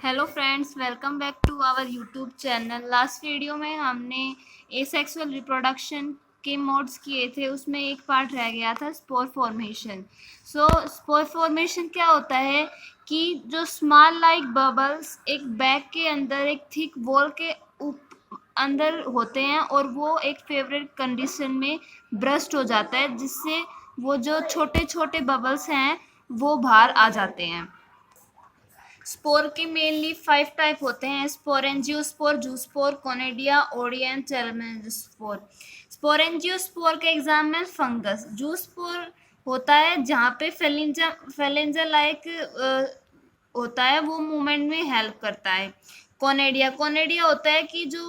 Hello friends, welcome back to our YouTube channel. Last video में हमने asexual reproduction के modes किए थे, उसमें एक पार्ट रह गया था स्पोर फॉर्मेशन। स्पोर फॉर्मेशन क्या होता है कि जो स्मॉल लाइक बबल्स एक बैग के अंदर एक थिक वॉल के अंदर होते हैं और वो एक फेवरेट कंडीशन में ब्रस्ट हो जाता है, जिससे वो जो छोटे छोटे बबल्स हैं वो बाहर आ जाते हैं। स्पोर के मेनली 5 टाइप होते हैं: sporangiospore, zoospore, conidia, Odia and चेलमेंजियोस्पोर। Sporangiospore के एग्जाम्पल फंगस। जूस्पोर होता है जहाँ पे फेलेंजा लाइक होता है, वो मूवमेंट में हेल्प करता है। कोनेडिया होता है कि जो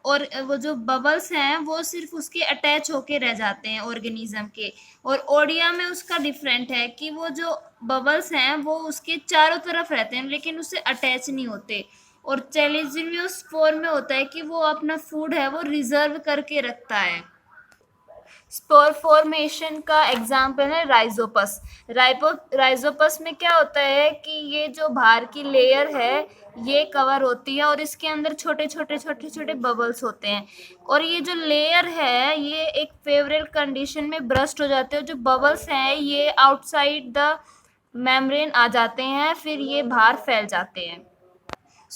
और वो जो बबल्स हैं वो सिर्फ उसके अटैच होके रह जाते हैं ऑर्गेनिज्म के। और ओडिया में उसका डिफरेंट है कि वो जो बबल्स हैं वो उसके चारों तरफ रहते हैं लेकिन उससे अटैच नहीं होते। और चेलिजियोस्पोर में होता है कि वो अपना फूड है वो रिजर्व करके रखता है। स्पोर फॉर्मेशन का एग्जाम्पल है राइजोपस। राइजोपस में क्या होता है कि ये जो बाहर की लेयर है ये कवर होती है और इसके अंदर छोटे छोटे बबल्स होते हैं। और ये जो लेयर है ये एक फेवरेट कंडीशन में ब्रस्ट हो जाते हैं। जो बबल्स हैं ये आउटसाइड द मेम्ब्रेन आ जाते हैं, फिर ये बाहर फैल जाते हैं।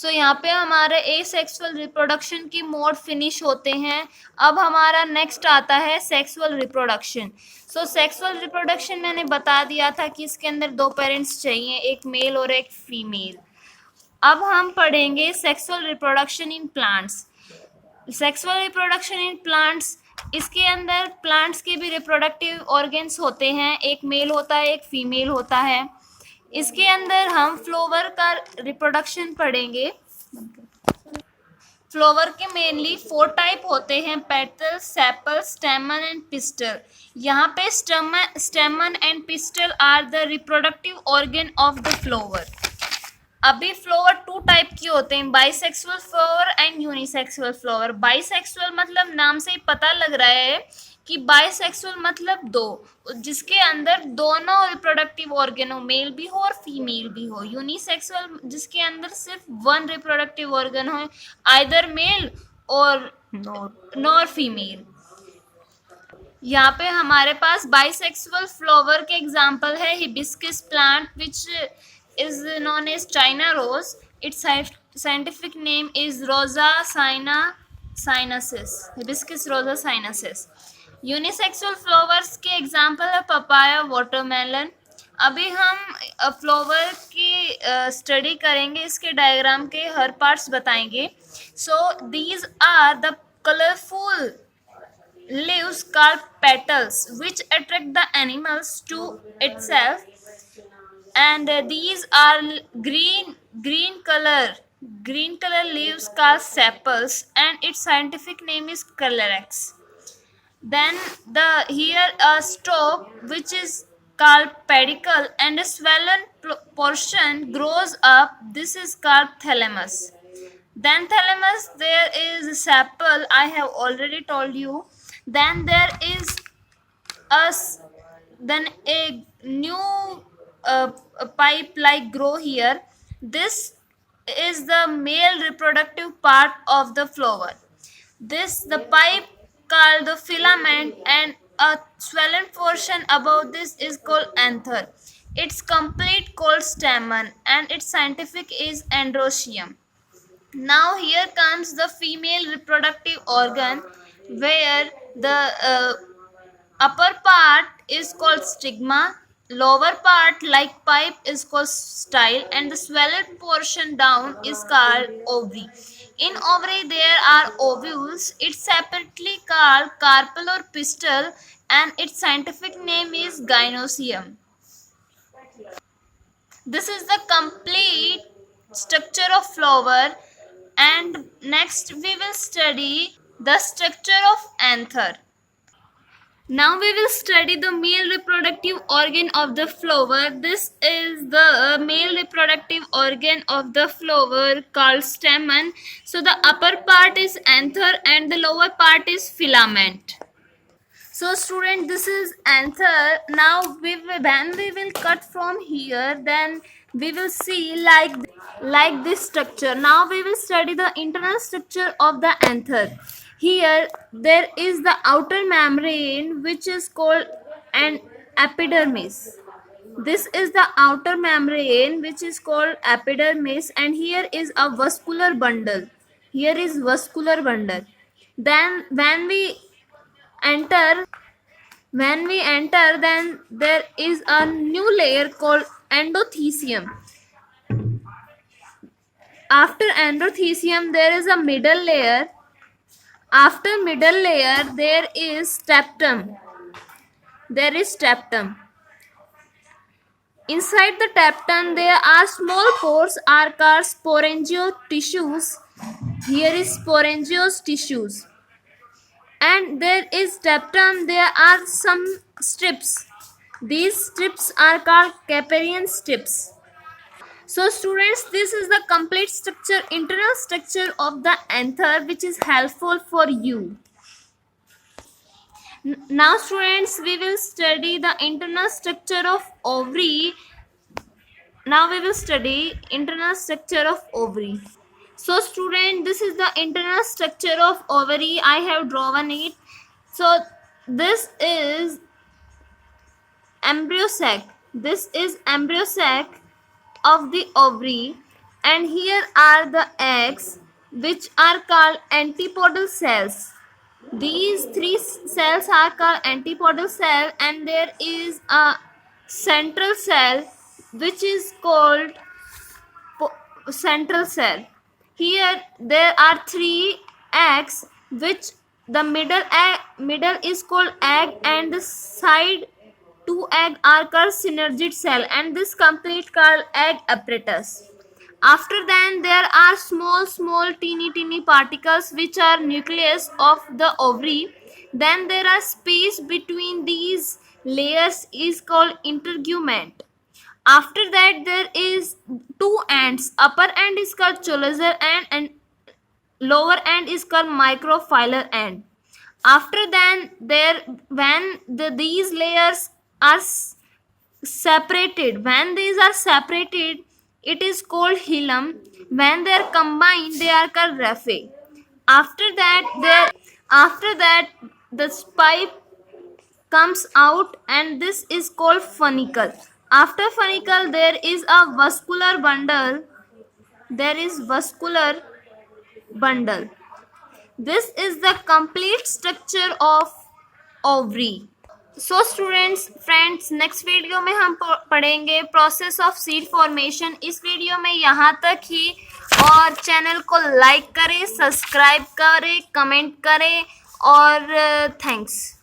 यहाँ पे हमारे एसेक्सुअल रिप्रोडक्शन की मोड फिनिश होते हैं। अब हमारा नेक्स्ट आता है सेक्सुअल रिप्रोडक्शन। सेक्सुअल रिप्रोडक्शन मैंने बता दिया था कि इसके अंदर 2 पेरेंट्स चाहिए, एक मेल और एक फीमेल। अब हम पढ़ेंगे sexual reproduction in plants. Sexual reproduction in plants, इसके अंदर प्लांट्स के भी रिप्रोडक्टिव ऑर्गन्स होते हैं, एक मेल होता है एक फीमेल होता है। इसके अंदर हम फ्लावर का रिप्रोडक्शन पढ़ेंगे। फ्लावर के मेनली 4 टाइप होते हैं: petal, sepal, stamen and pistil. यहाँ पे stamen and pistil are the reproductive organ of the flower. अभी फ्लावर 2 टाइप के होते हैं: bisexual flower and unisexual flower. Bisexual मतलब नाम से ही पता लग रहा है कि बाइसेक्सुअल मतलब 2, जिसके अंदर दोनों रिप्रोडक्टिव ऑर्गन हो, मेल भी हो और फीमेल भी हो। यूनिसेक्सुअल जिसके अंदर सिर्फ 1 रिप्रोडक्टिव ऑर्गन हो, आइदर मेल और नॉर फीमेल। यहाँ पे हमारे पास बाइसेक्सुअल फ्लावर के एग्जाम्पल है hibiscus plant which is known as China rose. Its scientific name is Rosa sinensis, Hibiscus rosa sinensis. Unisexual flowers के एग्जाम्पल है पपाया, वाटरमेलन। अभी हम फ्लावर की स्टडी करेंगे, इसके डायग्राम के हर पार्ट्स बताएंगे। These are the colourful leaves called petals which attract the animals to itself, and these are green color leaves called sepals and its scientific name is Calyrex. Then here a stalk which is called pedicle and a swollen portion grows up, this is called thalamus. Then thalamus there is sepal, I have already told you. Then there is then a new a pipe like grow here. This is the male reproductive part of the flower. The pipe called the filament, and a swollen portion above this is called anther. Its complete called stamen and its scientific is androecium. Now here comes the female reproductive organ, where the upper part is called stigma, lower part like pipe is called style, and the swelled portion down is called ovary. In ovary there are ovules. It's separately called carpel or pistil, and its scientific name is gynoecium. This is the complete structure of flower, and next we will study the structure of anther. Now we will study the male reproductive organ of the flower. This is the male reproductive organ of the flower called stamen. The upper part is anther and the lower part is filament. Student, this is anther. Now when we will cut from here, then we will see like like this structure. Now we will study the internal structure of the anther. Here there is the outer membrane which is called an epidermis. This is the outer membrane which is called epidermis, and here is a vascular bundle. Here is vascular bundle. Then enter when we enter, then there is a new layer called endothelium. After endothelium there is a middle layer. After middle layer there is septum. Inside the septum there are small pores are called sporangial tissues. Here is sporangial tissues. And there is septum, there are some strips. These strips are called Capillary strips. So students, this is the complete structure, internal structure of the anther, which is helpful for you. Now students, we will study the internal structure of ovary. Now we will study internal structure of ovary. So student, this is the internal structure of ovary. I have drawn it. So this is embryo sac. This is embryo sac of the ovary, and here are the eggs which are called antipodal cells. These three cells are called antipodal cell, and there is a central cell which is called central cell. Here there are three eggs, which the middle is called egg, and the side two egg are called synergid cell, and this complete called egg apparatus. After then there are small teeny particles which are nucleus of the ovary. Then there are space between these layers is called integument. After that there is two ends. Upper end is called cholozer end and lower end is called microfilar end. After then these layers are separated. When these are separated, it is called hilum. When they are combined, they are called raphe. After that the pipe comes out, and this is called funicle. After funicle there is a vascular bundle. This is the complete structure of ovary. So students friends, next video में हम पढ़ेंगे process of seed formation. इस video में यहाँ तक ही, और channel को like करें, सब्सक्राइब करें, कमेंट करें, और थैंक्स.